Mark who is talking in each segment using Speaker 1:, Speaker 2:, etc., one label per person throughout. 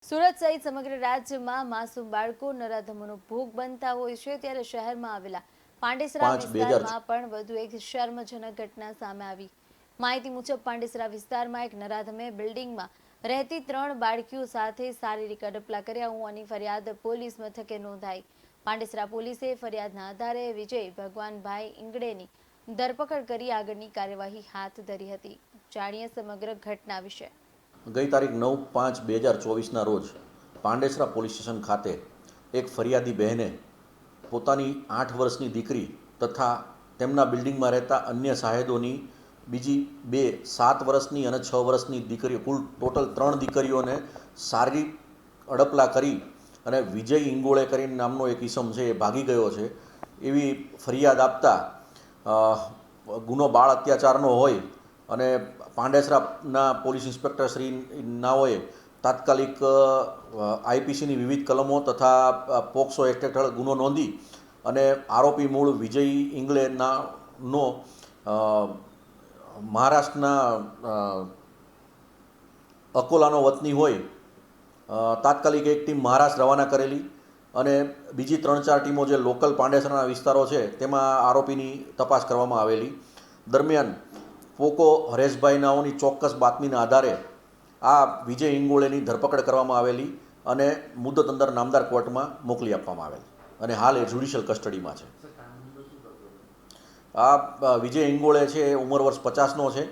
Speaker 1: સુરત સહિત સમગ્ર રાજ્યમાં માસૂમ બાળકો નરાધમોનો ભોગ બનતા હોય છે, ત્યારે શહેરમાં આવેલા પાંડેસરા
Speaker 2: 5
Speaker 1: વિસ્તારમાં પણ વધુ એક શર્મજનક ઘટના સામે આવી। માહિતી મુજબ પાંડેસરા વિસ્તારમાં એક નરાધમે બિલ્ડિંગમાં રહેતી 3 બાળકીઓ સાથે શારીરિક અડપલા કર્યા હોવાની ફરિયાદ પોલીસ મથકે નોંધાઈ। પાંડેસરા પોલીસે ફરિયાદના આધારે વિજય ભગવાનભાઈ ઇંગડેની ધરપકડ કરી આગળની કાર્યવાહી હાથ ધરી હતી। જાણીએ સમગ્ર ઘટના વિશે।
Speaker 2: ગઈ તારીખ 9/5/2024ના રોજ પાંડેસરા પોલીસ સ્ટેશન ખાતે એક ફરિયાદી બહેને પોતાની 8 વર્ષની દીકરી તથા તેમના બિલ્ડિંગમાં રહેતા અન્ય સાહેદોની બીજી 2 7 વર્ષની અને 6 વર્ષની દીકરીઓ, કુલ ટોટલ 3 દીકરીઓને શારીરિક અડપલા કરી અને વિજય ઇંગોળે કરીને નામનો એક ઈસમ છે એ ભાગી ગયો છે એવી ફરિયાદ આપતા ગુનો બાળ અત્યાચારનો હોય અને પાંડેસરાના પોલીસ ઇન્સ્પેક્ટર શ્રી નાઓએ તાત્કાલિક આઈપીસીની વિવિધ કલમો તથા પોક્સો એક્ટ હેઠળ ગુનો નોંધી અને આરોપી મૂળ વિજય ઇંગલેનો મહારાષ્ટ્રના અકોલાનો વતની હોય તાત્કાલિક એક ટીમ મહારાષ્ટ્ર રવાના કરેલી અને બીજી 3-4 ટીમો જે લોકલ પાંડેસરાના વિસ્તારો છે તેમાં આરોપીની તપાસ કરવામાં આવેલી। દરમિયાન પોકો હરેશભાઈ નાઓની ચોક્કસ બાતમીના આધારે આ વિજય ઇંગોળેની ધરપકડ કરવામાં આવેલી અને મુદ્દત અંદર નામદાર કોર્ટમાં મોકલી આપવામાં આવેલ અને હાલ એ જ્યુડિશિયલ કસ્ટડીમાં છે। આ વિજય ઇંગોળે છે એ ઉંમર વર્ષ 50નો છે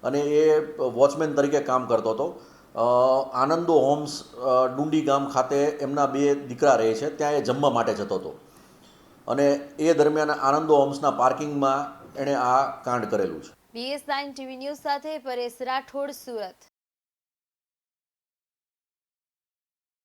Speaker 2: અને એ વોચમેન તરીકે કામ કરતો હતો। આનંદો હોમ્સ ડુંડી ગામ ખાતે એમના 2 દીકરા રહે છે, ત્યાં એ જમવા માટે જતો હતો અને એ દરમિયાન આનંદો હોમ્સના પાર્કિંગમાં એણે આ કાંડ કરેલું છે।
Speaker 1: BS9 TV ન્યૂઝ સાથે પરેશ રાઠોડ, સુરત।